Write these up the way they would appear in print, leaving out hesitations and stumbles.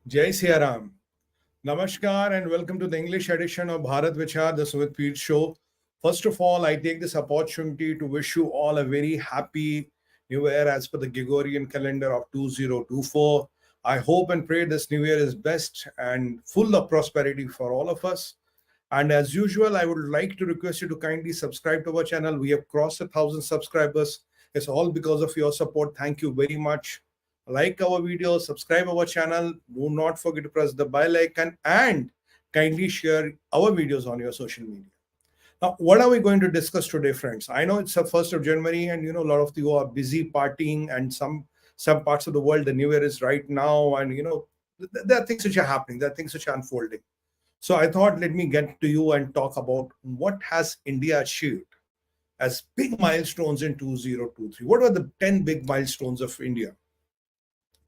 Jai Siya Ram. Namaskar and welcome to the English edition of BharatVichar, the Sumit show. First of all, I take this opportunity to wish you all a very happy new year as per the Gregorian calendar of 2024. I hope and pray this new year is best and full of prosperity for all of us. And as usual, I would like to request you to kindly subscribe to our channel. We have crossed 1,000 subscribers. It's all because of your support. Thank you very much. Like our videos, subscribe our channel. Do not forget to press the bell icon and kindly share our videos on your social media. Now, what are we going to discuss today, friends? I know it's the 1st of January and a lot of you are busy partying, and some parts of the world, the new year is right now, and there are things which are happening, there are things which are unfolding. So I thought, let me get to you and talk about what has India achieved as big milestones in 2023. What are the 10 big milestones of India?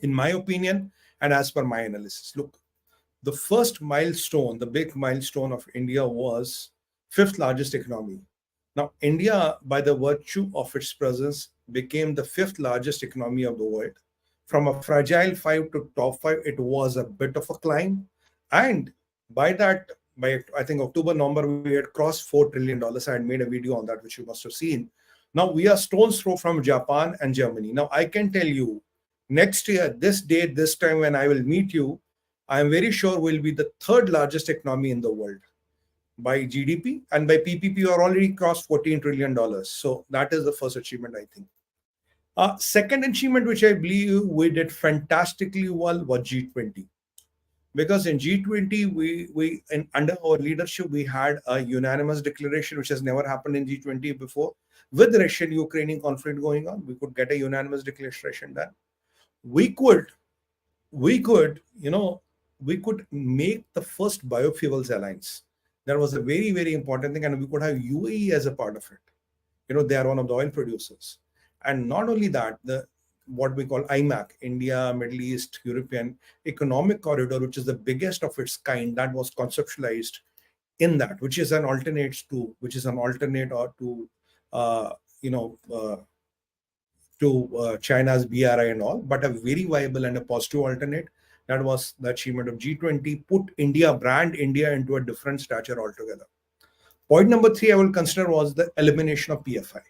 In my opinion, and as per my analysis, look, the first milestone, the big milestone of India was fifth largest economy. Now, India, by the virtue of its presence, became the fifth largest economy of the world. From a fragile 5 to top 5, it was a bit of a climb. And by I think October, November, we had crossed $4 trillion. I had made a video on that, which you must have seen. Now, we are stone's throw from Japan and Germany. Now, I can tell you, next year, this date, this time when I will meet you, I am very sure we'll be the third largest economy in the world by GDP, and by PPP, we are already crossed $14 trillion. So that is the first achievement, I think. Second achievement, which I believe we did fantastically well, was G20. Because in G20, under our leadership, we had a unanimous declaration, which has never happened in G20 before. With the Russian-Ukrainian conflict going on, we could get a unanimous declaration done. We could make the first biofuels alliance. That was a very, very important thing, and we could have UAE as a part of it. They are one of the oil producers. And not only that, what we call IMAC, India, Middle East, European Economic Corridor, which is the biggest of its kind, that was conceptualized in that, which is an alternate to China's BRI and all, but a very viable and a positive alternate. That was the achievement of G20, brand India into a different stature altogether. Point number 3 I will consider was the elimination of PFI.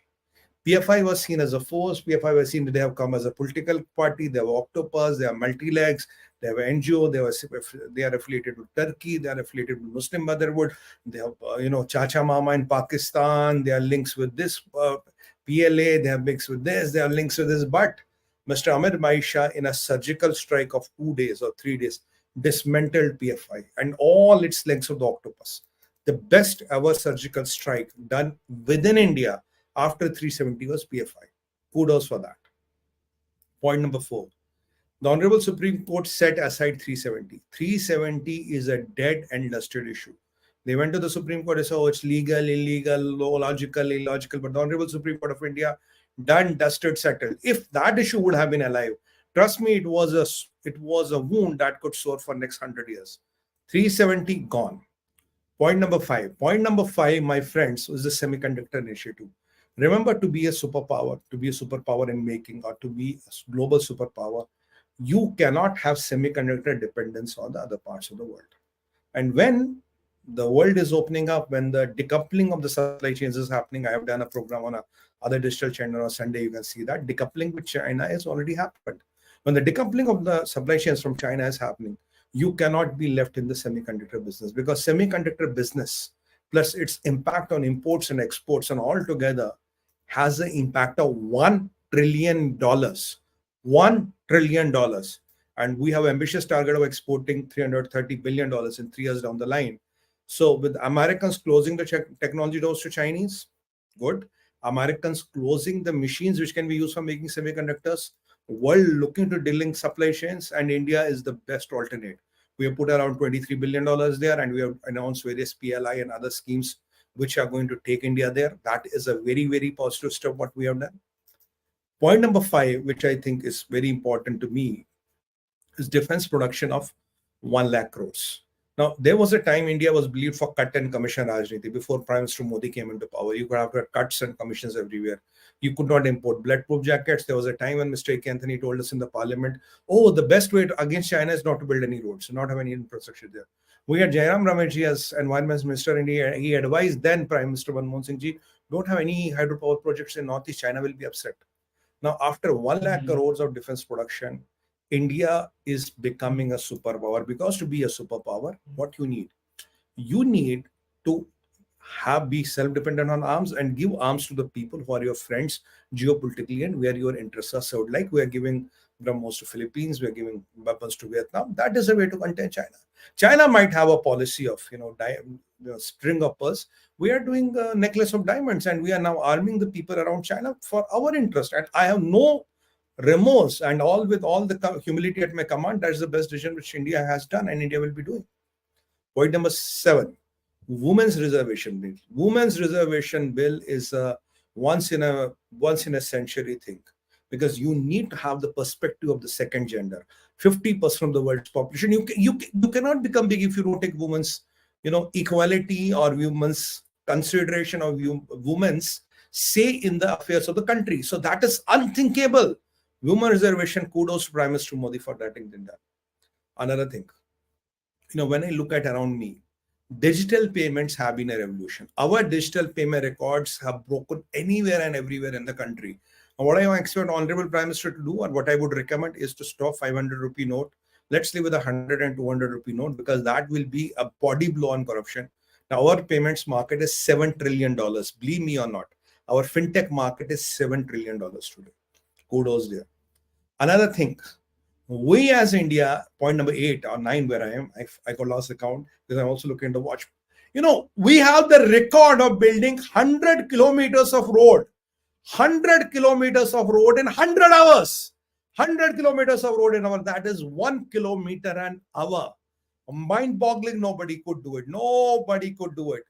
PFI was seen as a force. PFI was seen that they have come as a political party. They have octopus, they have multi-legs, they have NGO, they are affiliated with Turkey, they are affiliated with Muslim Brotherhood, they have, Chacha Mama in Pakistan, they are links with this PLA, they have links with this, they have links with this. But Mr. Amirbhai Shah, in a surgical strike of 2 days or 3 days, dismantled PFI and all its links of the octopus. The best ever surgical strike done within India after 370 was PFI. Kudos for that. Point number 4. The Honorable Supreme Court set aside 370. 370 is a dead and dusted issue. They went to the Supreme Court and said, oh, it's legal, illegal, logical, illogical. But the Honorable Supreme Court of India, done, dusted, settled. If that issue would have been alive, trust me, it was a wound that could soar for next 100 years. 370 gone. Point number 5. Point number 5, my friends, was the semiconductor initiative. Remember, to be a superpower in making, or to be a global superpower, you cannot have semiconductor dependence on the other parts of the world. And when the world is opening up, when the decoupling of the supply chains is happening, I have done a program on other digital channel on Sunday, you can see that decoupling with China has already happened. When the decoupling of the supply chains from China is happening, you cannot be left in the semiconductor business, because semiconductor business plus its impact on imports and exports and all together has an impact of $1 trillion. $1 trillion. And we have an ambitious target of exporting $330 billion in 3 years down the line. So with Americans closing the technology doors to Chinese, good. Americans closing the machines which can be used for making semiconductors, world looking to delink supply chains, and India is the best alternate. We have put around $23 billion there, and we have announced various PLI and other schemes which are going to take India there. That is a very, very positive step what we have done. Point number 5, which I think is very important to me, is defense production of 1 lakh crores. Now, there was a time India was believed for cut and commission Rajniti before Prime Minister Modi came into power. You could have cuts and commissions everywhere. You could not import bulletproof jackets. There was a time when Mr. 𝗂𝗃𝗃𝗃 told us in the parliament, oh, the best way against China is not to build any roads, not have any infrastructure there. We had Jairam Rameshji as Environment Minister, and he advised then Prime Minister Manmohan Singh ji, don't have any hydropower projects in Northeast, China will be upset. Now, after 1 lakh crores of defense production, India is becoming a superpower. Because to be a superpower, what you need to be self-dependent on arms and give arms to the people who are your friends geopolitically and where your interests are served. Like we are giving BrahMos to Philippines, we are giving weapons to Vietnam. That is a way to contain China. China might have a policy of string of pearls. We are doing a necklace of diamonds, and we are now arming the people around China for our interest. And I have no remorse, and with all the humility at my command, that is the best decision which India has done and India will be doing. Point number 7, Women's Reservation Bill. Women's Reservation Bill is a once in a century thing, because you need to have the perspective of the second gender. 50% of the world's population. You cannot become big if you don't take women's equality or women's consideration of women's say in the affairs of the country. So that is unthinkable. Women reservation, kudos to Prime Minister Modi for that thing. Another thing, when I look at around me, digital payments have been a revolution. Our digital payment records have broken anywhere and everywhere in the country. And what I expect Honorable Prime Minister to do, and what I would recommend, is to stop 500 rupee note. Let's live with 100 and 200 rupee note, because that will be a body blow on corruption. Now, our payments market is $7 trillion. Believe me or not, our fintech market is $7 trillion today. Kudos there. Another thing, we as India, point number 8 or 9 where I am, I got lost the count because I'm also looking at the watch. We have the record of building 100 kilometers of road. 100 kilometers of road in 100 hours. 100 kilometers of road in an hour. That is 1 kilometer an hour. Mind-boggling. Nobody could do it. Nobody could do it.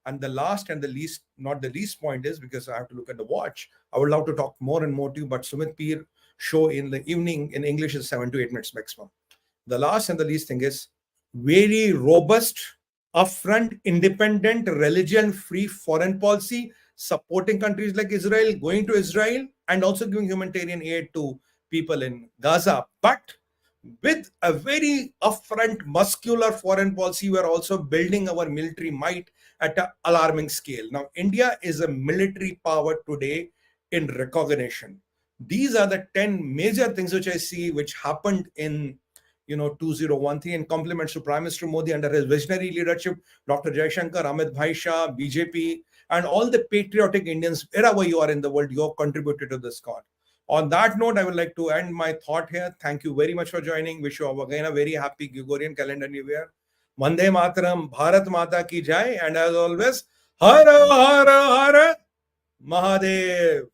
And the last and the least, not the least point is, because I have to look at the watch, I would love to talk more and more to you, but Sumit Peer show in the evening in English is 7 to 8 minutes maximum. The last and the least thing is very robust, upfront, independent, religion-free foreign policy, supporting countries like Israel, going to Israel, and also giving humanitarian aid to people in Gaza. But with a very upfront, muscular foreign policy, we are also building our military might at an alarming scale. Now, India is a military power today in recognition. These are the 10 major things which I see which happened in 2013, in compliments to Prime Minister Modi under his visionary leadership, Dr. Jaishankar, Amit Bhai Shah, BJP, and all the patriotic Indians, wherever you are in the world, you have contributed to this cause. On that note, I would like to end my thought here. Thank you very much for joining. Wish you again a very happy Gregorian calendar new year. Vande Mataram, Bharat Mata ki Jai, and as always, Har Har Har Mahadev.